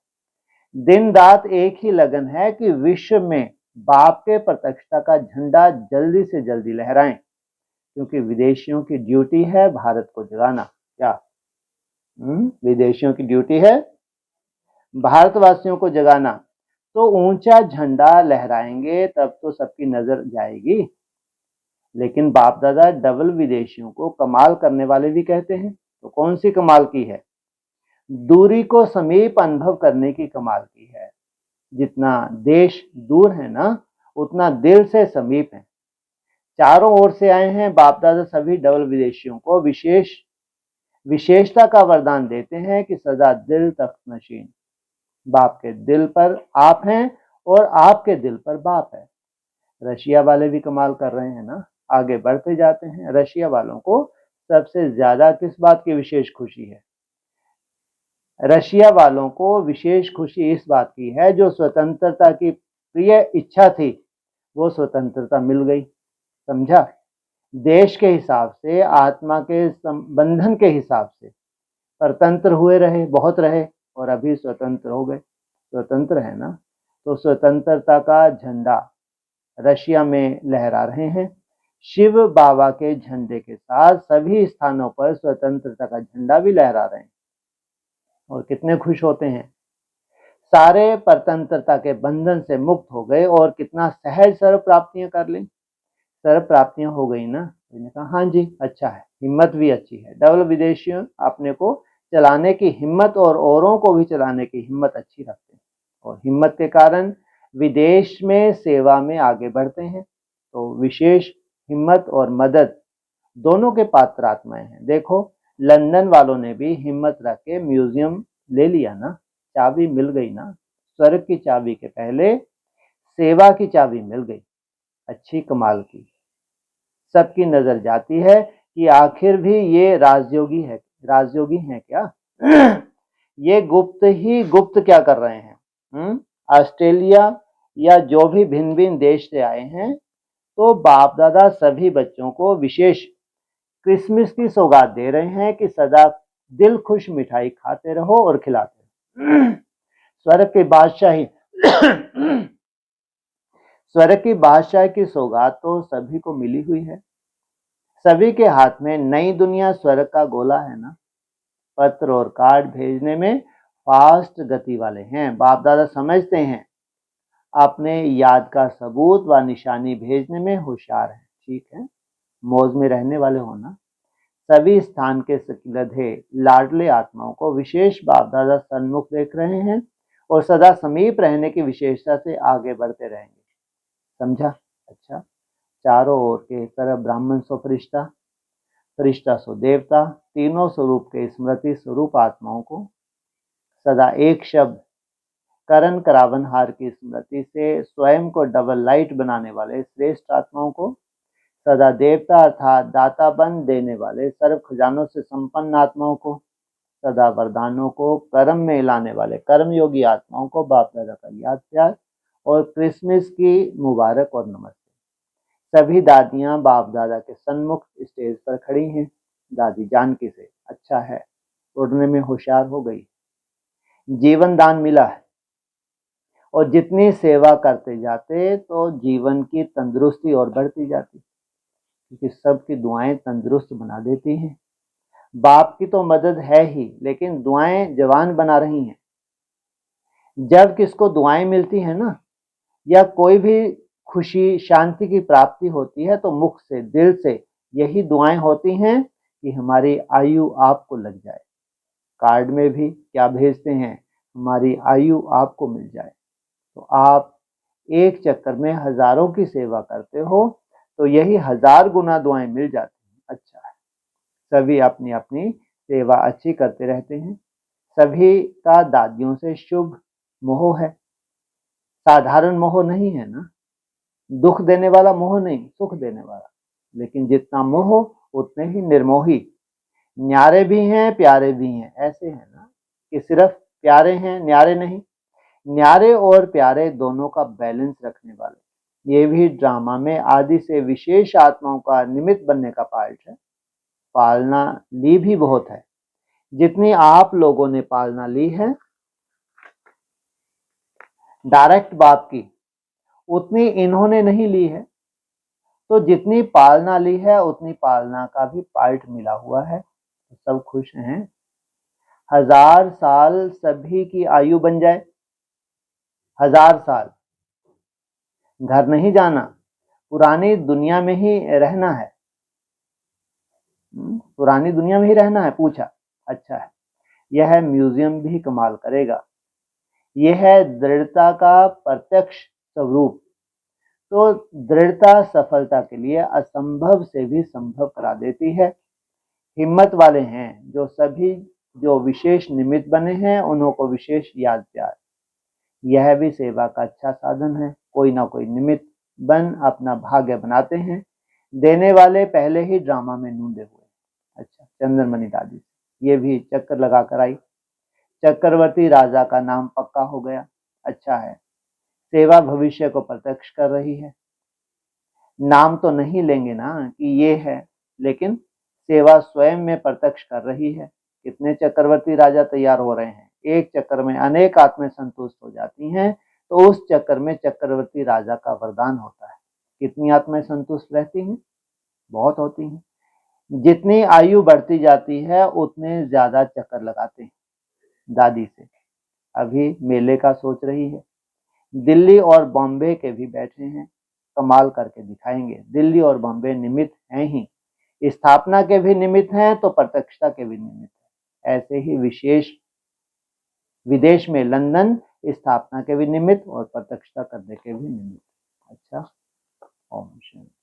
दिन रात एक ही लगन है कि विश्व में बाप के प्रत्यक्षता का झंडा जल्दी से जल्दी लहराएं, क्योंकि विदेशियों की ड्यूटी है भारत को जगाना। क्या विदेशियों की ड्यूटी है भारतवासियों को जगाना। तो ऊंचा झंडा लहराएंगे तब तो सबकी नजर जाएगी। लेकिन बाप दादा डबल विदेशियों को कमाल करने वाले भी कहते हैं। तो कौन सी कमाल की है? दूरी को समीप अनुभव करने की कमाल की है। जितना देश दूर है ना, उतना दिल से समीप है। चारों ओर से आए हैं बाप दादा सभी डबल विदेशियों को विशेषता का वरदान देते हैं कि सदा दिल तक नशीन। बाप के दिल पर आप हैं और आपके दिल पर बाप है। रशिया वाले भी कमाल कर रहे हैं ना, आगे बढ़ते जाते हैं। रशिया वालों को सबसे ज्यादा किस बात की विशेष खुशी है? रशिया वालों को विशेष खुशी इस बात की है, जो स्वतंत्रता की प्रिय इच्छा थी वो स्वतंत्रता मिल गई। समझा? देश के हिसाब से, आत्मा के बंधन के हिसाब से परतंत्र हुए रहे, बहुत रहे, और अभी स्वतंत्र हो गए। स्वतंत्र है ना, तो स्वतंत्रता का झंडा रशिया में लहरा रहे हैं। शिव बाबा के झंडे के साथ सभी स्थानों पर स्वतंत्रता का झंडा भी लहरा रहे हैं, और कितने खुश होते हैं। सारे परतंत्रता के बंधन से मुक्त हो गए और कितना सहज सर्व प्राप्तियां कर ली। सर्व प्राप्तियां हो गई ना? मैंने कहा हाँ जी, अच्छा है, हिम्मत भी अच्छी है। डबल विदेशियों अपने को चलाने की हिम्मत और औरों को भी चलाने की हिम्मत अच्छी रखते हैं, और हिम्मत के कारण विदेश में सेवा में आगे बढ़ते हैं। तो विशेष हिम्मत और मदद दोनों के पात्र आत्माएं हैं। देखो, लंदन वालों ने भी हिम्मत रख के म्यूजियम ले लिया ना, चाबी मिल गई ना। स्वर्ग की चाबी के पहले सेवा की चाबी मिल गई। अच्छी कमाल की। सबकी नजर जाती है कि आखिर भी ये राजयोगी है। राजयोगी हैं क्या? ये गुप्त ही गुप्त क्या कर रहे हैं? ऑस्ट्रेलिया या जो भी भिन्न भिन्न देश से आए हैं, तो बाप दादा सभी बच्चों को विशेष क्रिसमस की सौगात दे रहे हैं कि सदा दिल खुश मिठाई खाते रहो और खिलाते रहो। स्वर्ग की बादशाही स्वर्ग की बादशाह की सौगात तो सभी को मिली हुई है। सभी के हाथ में नई दुनिया स्वर्ग का गोला है ना। पत्र और कार्ड भेजने में फास्ट गति वाले हैं। बाप दादा समझते हैं, अपने याद का सबूत व निशानी भेजने में होशियार है। ठीक है, मौज में रहने वाले हो ना। सभी स्थान के लधे लाडले आत्माओं को विशेष बाप दादा सन्मुख देख रहे हैं, और सदा समीप रहने की विशेषता से आगे बढ़ते रहेंगे। समझा? अच्छा, चारों ओर के तरफ ब्राह्मण सो फरिश्ता, फरिश्ता सो देवता, तीनों स्वरूप के स्मृति स्वरूप आत्माओं को सदा एक शब्द करण करावनहार की स्मृति से स्वयं को डबल लाइट बनाने वाले श्रेष्ठ आत्माओं को, सदा देवता अर्थात दाता बन देने वाले सर्व खजानों से संपन्न आत्माओं को, सदा वरदानों को कर्म में लाने वाले कर्मयोगी आत्माओं को बाप दादा का याद प्यार और क्रिसमस की मुबारक और नमस्ते। सभी दादियां बाप दादा के सन्मुख स्टेज पर खड़ी हैं। दादी जानकी से अच्छा है, उड़ने में होशियार हो गई, जीवन दान मिला है और जितनी सेवा करते जाते तो जीवन की तंदुरुस्ती और बढ़ती जाती, क्योंकि सबकी दुआएं तंदुरुस्त बना देती हैं। बाप की तो मदद है ही, लेकिन दुआएं जवान बना रही हैं। जब किसको दुआएं मिलती हैं ना, या कोई भी खुशी शांति की प्राप्ति होती है, तो मुख से दिल से यही दुआएं होती हैं कि हमारी आयु आपको लग जाए। कार्ड में भी क्या भेजते हैं, हमारी आयु आपको मिल जाए। तो आप एक चक्कर में हजारों की सेवा करते हो, तो यही 1000 गुना दुआएं मिल जाती हैं। अच्छा है, सभी अपनी अपनी सेवा अच्छी करते रहते हैं। सभी का दादियों से शुभ मोह है, साधारण मोह नहीं है ना, दुख देने वाला मोह नहीं, सुख देने वाला। लेकिन जितना मोह उतने ही निर्मोही। न्यारे भी हैं प्यारे भी हैं, ऐसे है ना कि सिर्फ प्यारे हैं न्यारे नहीं। न्यारे और प्यारे दोनों का बैलेंस रखने वाले, ये भी ड्रामा में आदि से विशेष आत्माओं का निमित्त बनने का पार्ट है। पालना ली भी बहुत है, जितनी आप लोगों ने पालना ली है डायरेक्ट बाप की, उतनी इन्होंने नहीं ली है। तो जितनी पालना ली है उतनी पालना का भी पार्ट मिला हुआ है। तो सब खुश हैं। 1000 साल सभी की आयु बन जाए, 1000 साल घर नहीं जाना, पुरानी दुनिया में ही रहना है। पुरानी दुनिया में ही रहना है। पूछा, अच्छा है, यह म्यूजियम भी कमाल करेगा। यह है दृढ़ता का प्रत्यक्ष स्वरूप। तो दृढ़ता सफलता के लिए असंभव से भी संभव करा देती है। हिम्मत वाले हैं जो सभी जो विशेष निमित्त बने हैं, उन्हों को विशेष याद प्यार। यह भी सेवा का अच्छा साधन है। कोई ना कोई निमित्त बन अपना भाग्य बनाते हैं। देने वाले पहले ही ड्रामा में नूंदे हुए। अच्छा, चंद्रमणि दादी ये भी चक्कर लगा कर आई। चक्रवर्ती राजा का नाम पक्का हो गया। अच्छा है, सेवा भविष्य को प्रत्यक्ष कर रही है। नाम तो नहीं लेंगे ना कि ये है, लेकिन सेवा स्वयं में प्रत्यक्ष कर रही है। कितने चक्रवर्ती राजा तैयार हो रहे हैं। एक चक्कर में अनेक आत्माएं संतुष्ट हो जाती हैं, तो उस चक्कर में चक्रवर्ती राजा का वरदान होता है। कितनी आत्माएं संतुष्ट रहती हैं? बहुत होती हैं। जितनी आयु बढ़ती जाती है उतने ज्यादा चक्कर लगाते हैं। दादी से अभी मेले का सोच रही है। दिल्ली और बॉम्बे के भी बैठे हैं, कमाल करके दिखाएंगे। दिल्ली और बॉम्बे निमित्त हैं ही, स्थापना के भी निमित्त हैं तो प्रत्यक्षता के भी निमित्त है। ऐसे ही विशेष विदेश में लंदन स्थापना के भी निमित्त और प्रत्यक्षता करने के भी निमित्त। अच्छा, ओम शांति।